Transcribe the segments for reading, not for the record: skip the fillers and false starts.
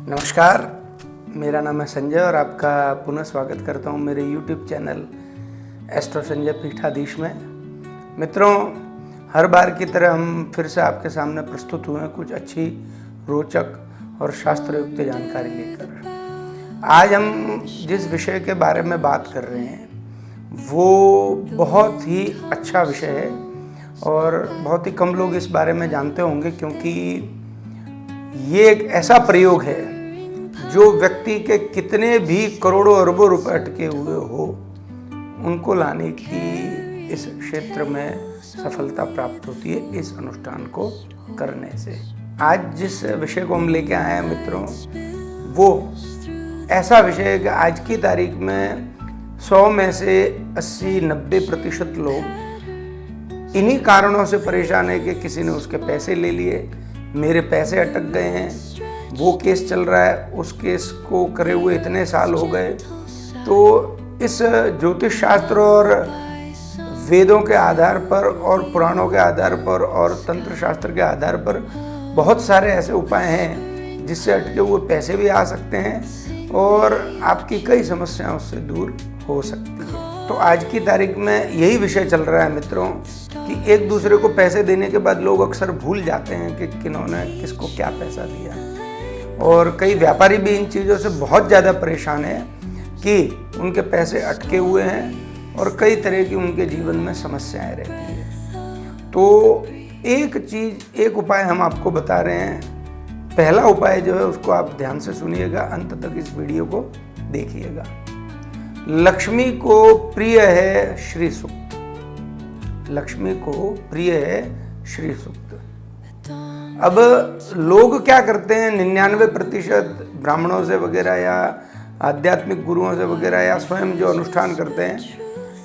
नमस्कार, मेरा नाम है संजय और आपका पुनः स्वागत करता हूं मेरे YouTube चैनल एस्ट्रो संजय पीठाधीश में। मित्रों, हर बार की तरह हम फिर से आपके सामने प्रस्तुत हुए हैं कुछ अच्छी, रोचक और शास्त्रयुक्त जानकारी लेकर। आज हम जिस विषय के बारे में बात कर रहे हैं वो बहुत ही अच्छा विषय है और बहुत ही कम लोग इस बारे में जानते होंगे, क्योंकि ये एक ऐसा प्रयोग है जो व्यक्ति के कितने भी करोड़ों अरबों रुपए अटके हुए हो उनको लाने की इस क्षेत्र में सफलता प्राप्त होती है इस अनुष्ठान को करने से। आज जिस विषय को हम लेके आए हैं मित्रों, वो ऐसा विषय है कि आज की तारीख में 100 में से 80-90% लोग इन्हीं कारणों से परेशान है कि किसी ने उसके पैसे ले लिए, मेरे पैसे अटक गए हैं, वो केस चल रहा है, उस केस को करे हुए इतने साल हो गए। तो इस ज्योतिष शास्त्र और वेदों के आधार पर और पुराणों के आधार पर और तंत्र शास्त्र के आधार पर बहुत सारे ऐसे उपाय हैं जिससे अटके हुए पैसे भी आ सकते हैं और आपकी कई समस्याएं उससे दूर हो सकती है। तो आज की तारीख में यही विषय चल रहा है मित्रों कि एक दूसरे को पैसे देने के बाद लोग अक्सर भूल जाते हैं कि किन्होंने किसको क्या पैसा दिया, और कई व्यापारी भी इन चीज़ों से बहुत ज़्यादा परेशान हैं कि उनके पैसे अटके हुए हैं और कई तरह की उनके जीवन में समस्याएं रहती हैं। तो एक उपाय हम आपको बता रहे हैं। पहला उपाय जो है उसको आप ध्यान से सुनिएगा, अंत तक इस वीडियो को देखिएगा। लक्ष्मी को प्रिय है श्री सूक्त। लक्ष्मी को प्रिय है श्री सूक्त। अब लोग क्या करते हैं, 99% ब्राह्मणों से वगैरह या आध्यात्मिक गुरुओं से वगैरह या स्वयं जो अनुष्ठान करते हैं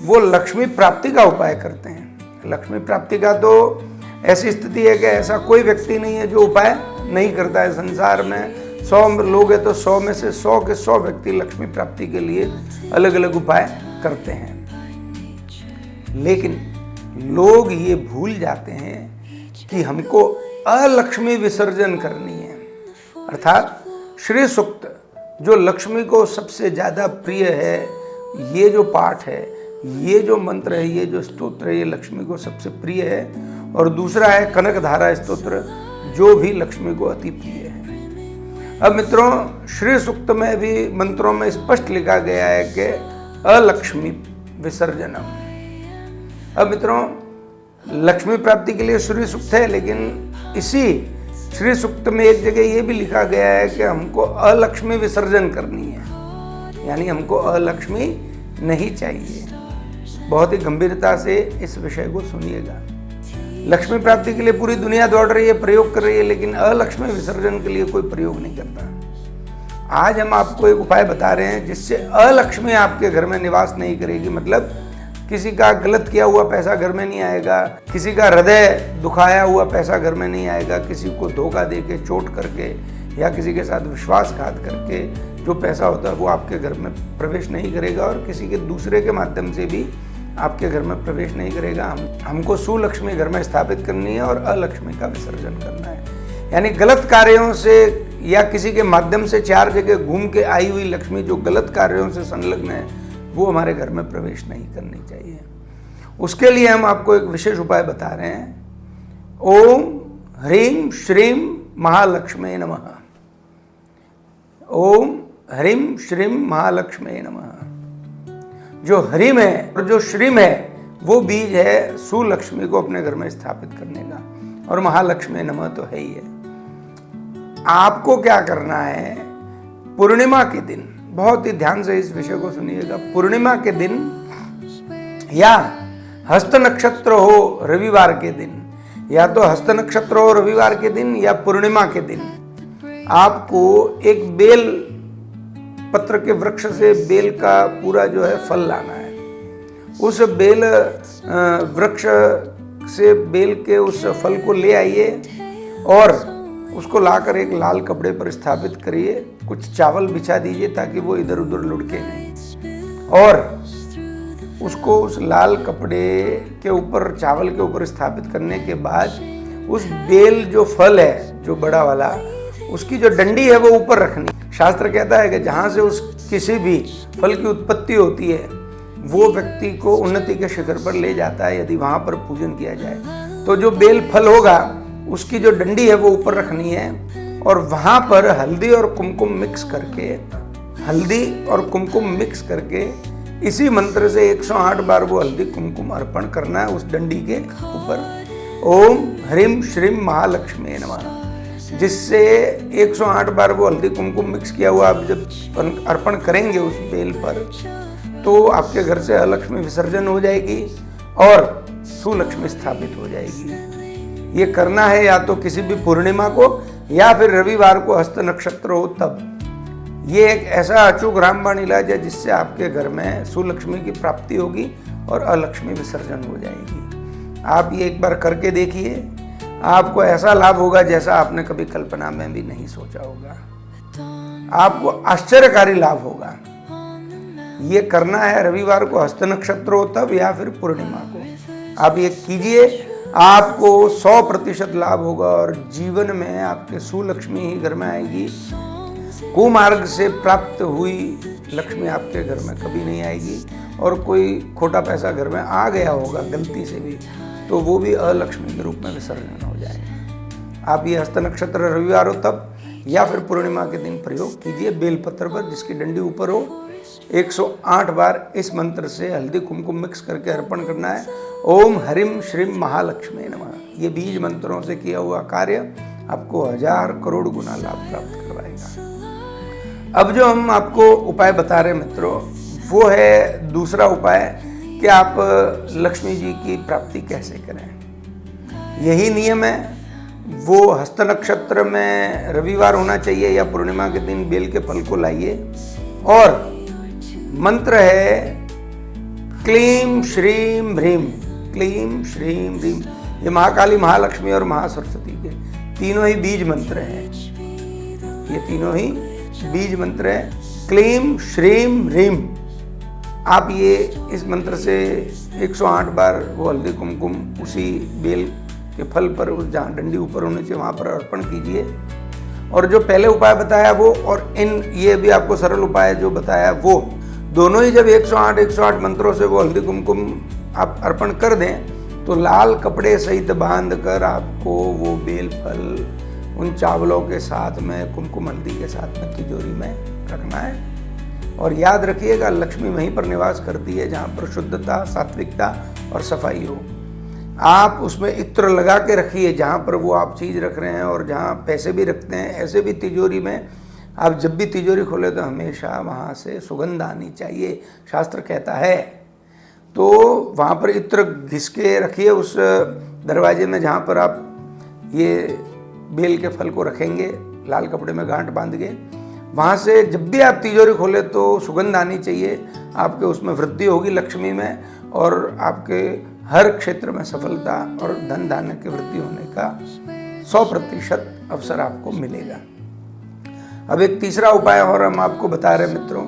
वो लक्ष्मी प्राप्ति का उपाय करते हैं। लक्ष्मी प्राप्ति का तो ऐसी स्थिति है कि ऐसा कोई व्यक्ति नहीं है जो उपाय नहीं करता है। संसार में 100 लोग हैं तो 100 में से 100 के 100 व्यक्ति लक्ष्मी प्राप्ति के लिए अलग अलग उपाय करते हैं। लेकिन लोग ये भूल जाते हैं कि हमको अलक्ष्मी विसर्जन करनी है, अर्थात श्री सूक्त जो लक्ष्मी को सबसे ज़्यादा प्रिय है। ये जो पाठ है, ये जो मंत्र है, ये जो स्तोत्र है, ये लक्ष्मी को सबसे प्रिय है। और दूसरा है कनकधारा स्तोत्र जो भी लक्ष्मी को अति प्रिय है। अब मित्रों, श्री सूक्त में भी मंत्रों में स्पष्ट लिखा गया है कि अलक्ष्मी विसर्जनम। अब मित्रों, लक्ष्मी प्राप्ति के लिए श्री सूक्त है, लेकिन इसी श्री सूक्त में एक जगह ये भी लिखा गया है कि हमको अलक्ष्मी विसर्जन करनी है, यानी हमको अलक्ष्मी नहीं चाहिए। बहुत ही गंभीरता से इस विषय को सुनिएगा। लक्ष्मी प्राप्ति के लिए पूरी दुनिया दौड़ रही है, प्रयोग कर रही है, लेकिन अलक्ष्मी विसर्जन के लिए कोई प्रयोग नहीं करता। आज हम आपको एक उपाय बता रहे हैं जिससे अलक्ष्मी आपके घर में निवास नहीं करेगी। मतलब किसी का गलत किया हुआ पैसा घर में नहीं आएगा, किसी का हृदय दुखाया हुआ पैसा घर में नहीं आएगा, किसी को धोखा दे के, चोट करके या किसी के साथ विश्वासघात करके जो पैसा होता है वो आपके घर में प्रवेश नहीं करेगा और किसी के दूसरे के माध्यम से भी आपके घर में प्रवेश नहीं करेगा। हमको सुलक्ष्मी घर में स्थापित करनी है और अलक्ष्मी का विसर्जन करना है। यानी गलत कार्यों से या किसी के माध्यम से 4 जगह घूम के आई हुई लक्ष्मी जो गलत कार्यों से संलग्न है वो हमारे घर में प्रवेश नहीं करनी चाहिए। उसके लिए हम आपको एक विशेष उपाय बता रहे हैं। ओम ह्रीं श्रीं महालक्ष्मी नमः। ओम ह्रीं श्रीं महालक्ष्मी नमः। जो ह्रीम है और जो श्रीम है वो बीज है सुलक्ष्मी को अपने घर में स्थापित करने का, और महालक्ष्मी नमः तो है ही है। आपको क्या करना है, पूर्णिमा के दिन, बहुत ही ध्यान से इस विषय को सुनिएगा, पूर्णिमा के दिन या हस्त नक्षत्र हो रविवार के दिन, या तो हस्त नक्षत्र हो रविवार के दिन या पूर्णिमा के दिन, आपको एक बेल पत्र के वृक्ष से बेल का पूरा जो है फल लाना है। उस बेल वृक्ष से बेल के उस फल को ले आइए और उसको लाकर एक लाल कपड़े पर स्थापित करिए। कुछ चावल बिछा दीजिए ताकि वो इधर उधर लुढ़के नहीं, और उसको उस लाल कपड़े के ऊपर, चावल के ऊपर स्थापित करने के बाद उस बेल जो फल है, जो बड़ा वाला, उसकी जो डंडी है वो ऊपर रखनी। शास्त्र कहता है कि जहाँ से उस किसी भी फल की उत्पत्ति होती है वो व्यक्ति को उन्नति के शिखर पर ले जाता है यदि वहाँ पर पूजन किया जाए। तो जो बेल फल होगा उसकी जो डंडी है वो ऊपर रखनी है और वहाँ पर हल्दी और कुमकुम मिक्स करके इसी मंत्र से 108 बार वो हल्दी कुमकुम अर्पण करना है उस डंडी के ऊपर। ओम ह्रीम श्रीम महालक्ष्मी नमः, जिससे 108 बार वो हल्दी कुमकुम मिक्स किया हुआ आप जब अर्पण करेंगे उस बेल पर तो आपके घर से अलक्ष्मी विसर्जन हो जाएगी और सुलक्ष्मी स्थापित हो जाएगी। ये करना है या तो किसी भी पूर्णिमा को या फिर रविवार को हस्त नक्षत्र हो तब। ये एक ऐसा अचूक रामबाण इलाज है जिससे आपके घर में सुलक्ष्मी की प्राप्ति होगी और अलक्ष्मी विसर्जन हो जाएगी। आप ये एक बार करके देखिए, आपको ऐसा लाभ होगा जैसा आपने कभी कल्पना में भी नहीं सोचा होगा। आपको आश्चर्यकारी लाभ होगा। ये करना है रविवार को हस्त नक्षत्र हो तब या फिर पूर्णिमा को। आप ये कीजिए, आपको 100% लाभ होगा और जीवन में आपके सुलक्ष्मी ही घर में आएगी। कुमार्ग से प्राप्त हुई लक्ष्मी आपके घर में कभी नहीं आएगी और कोई खोटा पैसा घर में आ गया होगा गलती से भी तो वो भी अलक्ष्मी के रूप में विसर्जन हो जाएगा। आप ये हस्त नक्षत्र रविवार हो तब या फिर पूर्णिमा के दिन प्रयोग कीजिए। बेलपत्र पर जिसकी डंडी ऊपर हो 108 बार इस मंत्र से हल्दी कुमकुम मिक्स करके अर्पण करना है। ओम ह्रीम श्रीम महालक्ष्मी नमः। ये बीज मंत्रों से किया हुआ कार्य आपको 1000 करोड़ गुना लाभ प्राप्त करवाएगा। अब जो हम आपको उपाय बता रहे हैं मित्रों, वो है दूसरा उपाय कि आप लक्ष्मी जी की प्राप्ति कैसे करें। यही नियम है, वो हस्त नक्षत्र में रविवार होना चाहिए या पूर्णिमा के दिन बेल के फल को लाइए और मंत्र है क्लीम श्रीम ह्रीम। क्लीम श्रीम ह्रीम ये महाकाली, महालक्ष्मी और महासरस्वती के तीनों ही बीज मंत्र हैं। ये तीनों ही बीज मंत्र है क्लीम श्रीम ह्रीम। आप ये इस मंत्र से 108 बार वो हल्दी कुमकुम उसी बेल के फल पर उस जहाँ डंडी ऊपर होने से वहाँ पर अर्पण कीजिए। और जो पहले उपाय बताया वो और ये भी आपको सरल उपाय जो बताया वो दोनों ही जब 108 मंत्रों से वो हल्दी कुमकुम आप अर्पण कर दें तो लाल कपड़े सहित बांध कर आपको वो बेल फल उन चावलों के साथ में कुमकुम हल्दी के साथ में तिजोरी में रखना है। और याद रखिएगा लक्ष्मी वहीं पर निवास करती है जहाँ पर शुद्धता, सात्विकता और सफाई हो। आप उसमें इत्र लगा के रखिए जहाँ पर वो आप चीज़ रख रहे हैं और जहाँ पैसे भी रखते हैं। ऐसे भी तिजोरी में आप जब भी तिजोरी खोले तो हमेशा वहाँ से सुगंध आनी चाहिए, शास्त्र कहता है। तो वहाँ पर इत्र घिस के रखिए उस दरवाजे में जहाँ पर आप ये बेल के फल को रखेंगे, लाल कपड़े में गांठ बांध के। वहाँ से जब भी आप तिजोरी खोले तो सुगंध आनी चाहिए। आपके उसमें वृद्धि होगी लक्ष्मी में और आपके हर क्षेत्र में सफलता और धन धान्य की वृद्धि होने का 100% अवसर आपको मिलेगा। अब एक तीसरा उपाय और हम आपको बता रहे हैं मित्रों,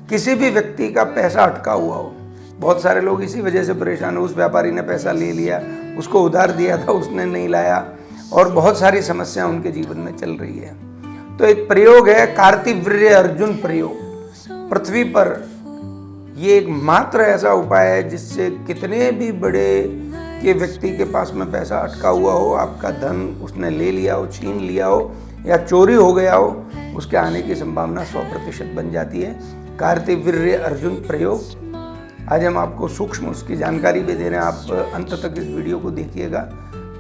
किसी भी व्यक्ति का पैसा अटका हुआ हो। बहुत सारे लोग इसी वजह से परेशान हो, उस व्यापारी ने पैसा ले लिया, उसको उधार दिया था, उसने नहीं लाया और बहुत सारी समस्या उनके जीवन में चल रही है। तो एक प्रयोग है कार्तिवीर्य अर्जुन प्रयोग। पृथ्वी पर ये एक मात्र ऐसा उपाय है जिससे कितने भी बड़े के व्यक्ति के पास में पैसा अटका हुआ हो, आपका धन उसने ले लिया हो, छीन लिया हो या चोरी हो गया हो, उसके आने की संभावना 100% बन जाती है। कार्तिवीर्य अर्जुन प्रयोग आज हम आपको सूक्ष्म उसकी जानकारी भी दे रहे हैं। आप अंत तक इस वीडियो को देखिएगा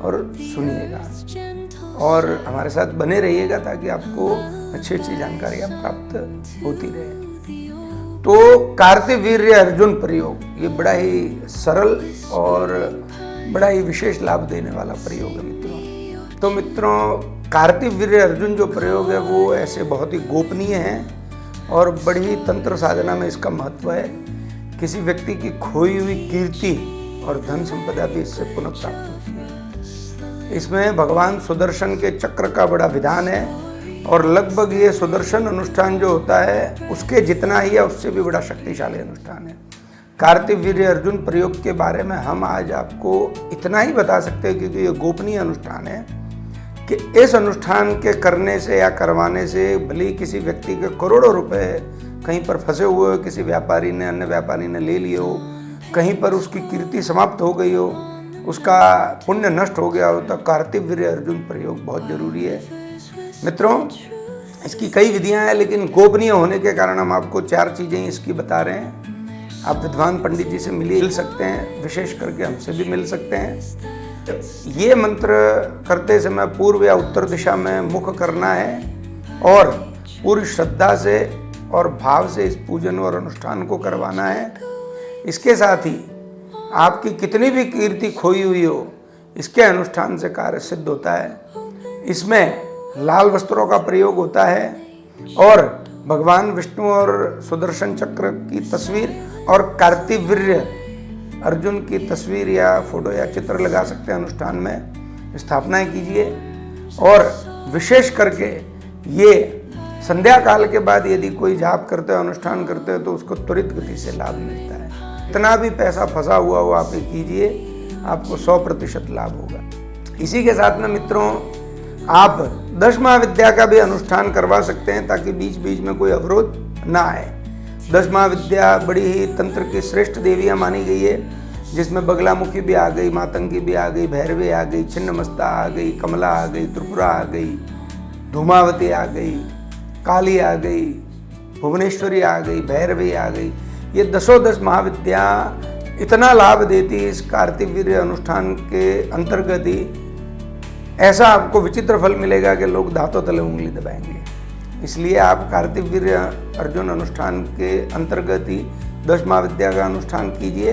और सुनिएगा और हमारे साथ बने रहिएगा ताकि आपको अच्छी अच्छी जानकारियाँ प्राप्त होती रहे। तो कार्तिवीर्य अर्जुन प्रयोग ये बड़ा ही सरल और बड़ा ही विशेष लाभ देने वाला प्रयोग है मित्रों। तो मित्रों कार्तिवीर्य अर्जुन जो प्रयोग है वो ऐसे बहुत ही गोपनीय है और बड़ी तंत्र साधना में इसका महत्व है। किसी व्यक्ति की खोई हुई कीर्ति और धन संपदा भी इससे पुनः प्राप्त होती है। इसमें भगवान सुदर्शन के चक्र का बड़ा विधान है और लगभग ये सुदर्शन अनुष्ठान जो होता है उसके जितना ही है उससे भी बड़ा शक्तिशाली अनुष्ठान है। कार्तिवीर्य अर्जुन प्रयोग के बारे में हम आज आपको इतना ही बता सकते हैं क्योंकि ये गोपनीय अनुष्ठान है कि इस अनुष्ठान के करने से या करवाने से भले ही किसी व्यक्ति के करोड़ों रुपए कहीं पर फंसे हुए हो, किसी व्यापारी ने, अन्य व्यापारी ने ले लिए हो, कहीं पर उसकी कीर्ति समाप्त हो गई हो, उसका पुण्य नष्ट हो गया हो, तो कार्तिवीर्य अर्जुन प्रयोग बहुत जरूरी है। मित्रों, इसकी कई विधियां हैं, लेकिन गोपनीय होने के कारण हम आपको 4 चीज़ें इसकी बता रहे हैं। आप विद्वान पंडित जी से मिल सकते हैं, विशेष करके हमसे भी मिल सकते हैं। ये मंत्र करते समय पूर्व या उत्तर दिशा में मुख करना है और पूरी श्रद्धा से और भाव से इस पूजन और अनुष्ठान को करवाना है। इसके साथ ही आपकी कितनी भी कीर्ति खोई हुई हो, इसके अनुष्ठान से कार्य सिद्ध होता है। इसमें लाल वस्त्रों का प्रयोग होता है और भगवान विष्णु और सुदर्शन चक्र की तस्वीर और कार्तिवीर्य अर्जुन की तस्वीर या फोटो या चित्र लगा सकते हैं। अनुष्ठान में स्थापनाएं कीजिए और विशेष करके ये संध्या काल के बाद यदि कोई जाप करते हो, अनुष्ठान करते हो, तो उसको त्वरित गति से लाभ मिलता है। इतना भी पैसा फंसा हुआ हो आप ये कीजिए, आपको 100% लाभ होगा। इसी के साथ में मित्रों, आप 10 महाविद्या का भी अनुष्ठान करवा सकते हैं ताकि बीच बीच में कोई अवरोध ना आए। 10 महाविद्या बड़ी ही तंत्र की श्रेष्ठ देवियां मानी गई है, जिसमें बगलामुखी भी आ गई, मातंगी भी आ गई, भैरवी आ गई, छिन्नमस्ता आ गई, कमला आ गई, त्रिपुरा आ गई, धूमावती आ गई, काली आ गई, भुवनेश्वरी आ गई, भैरवी आ गई। ये 10 महाविद्या इतना लाभ देती है इस कार्तिवीर्य अनुष्ठान के अंतर्गत ही, ऐसा आपको विचित्र फल मिलेगा कि लोग दांतों तले उंगली दबाएंगे। इसलिए आप कार्तिवीर्य अर्जुन अनुष्ठान के अंतर्गत ही 10 महाविद्या का अनुष्ठान कीजिए।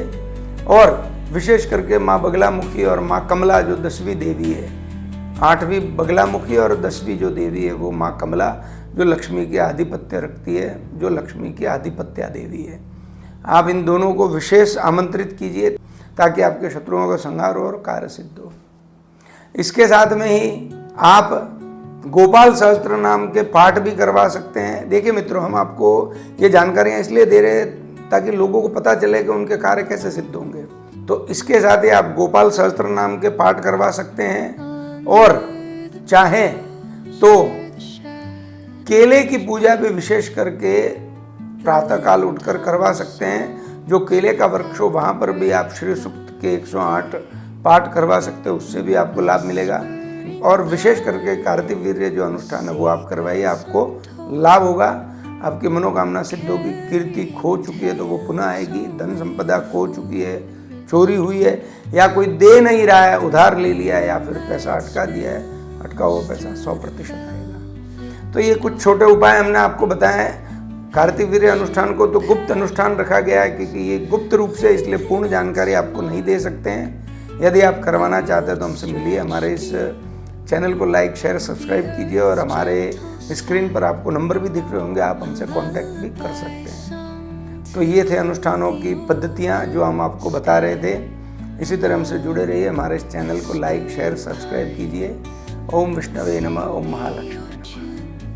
और विशेष करके माँ बगलामुखी और माँ कमला जो 10वीं देवी है, 8वीं बगलामुखी और 10वीं जो देवी है वो माँ कमला, जो लक्ष्मी की आधिपत्य रखती है, जो लक्ष्मी की आधिपत्या देवी है। आप इन दोनों को विशेष आमंत्रित कीजिए ताकि आपके शत्रुओं का संहार हो और कार्य सिद्ध हो। इसके साथ में ही आप गोपाल सहस्त्र नाम के पाठ भी करवा सकते हैं। देखिए मित्रों, हम आपको ये जानकारियां इसलिए दे रहे हैं ताकि लोगों को पता चले कि उनके कार्य कैसे सिद्ध होंगे। तो इसके साथ ही आप गोपाल सहस्त्र नाम के पाठ करवा सकते हैं और चाहें तो केले की पूजा भी विशेष करके प्रातःकाल उठकर करवा सकते हैं। जो केले का वृक्ष हो वहाँ पर भी आप श्री सूक्त के 108 पाठ करवा सकते हो, उससे भी आपको लाभ मिलेगा। और विशेष करके कार्तिवीर्य जो अनुष्ठान है वो आप करवाइए, आपको लाभ होगा, आपकी मनोकामना सिद्ध होगी। कीर्ति खो चुकी है तो वो पुनः आएगी, धन संपदा खो चुकी है, चोरी हुई है या कोई दे नहीं रहा है, उधार ले लिया है या फिर पैसा अटका दिया है, अटका हुआ पैसा 100% आएगा। तो ये कुछ छोटे उपाय हमने आपको बताए हैं। कार्तिवीर्य अनुष्ठान को तो गुप्त अनुष्ठान रखा गया है क्योंकि ये गुप्त रूप से, इसलिए पूर्ण जानकारी आपको नहीं दे सकते हैं। यदि आप करवाना चाहते हैं तो हमसे मिलिए। हमारे इस चैनल को लाइक, शेयर, सब्सक्राइब कीजिए और हमारे स्क्रीन पर आपको नंबर भी दिख रहे होंगे, आप हमसे कांटेक्ट भी कर सकते हैं। तो ये थे अनुष्ठानों की पद्धतियाँ जो हम आपको बता रहे थे। इसी तरह हमसे जुड़े रहिए, हमारे इस चैनल को लाइक, शेयर, सब्सक्राइब कीजिए। ओम विष्णवे नमः, ओम महालक्ष्मी।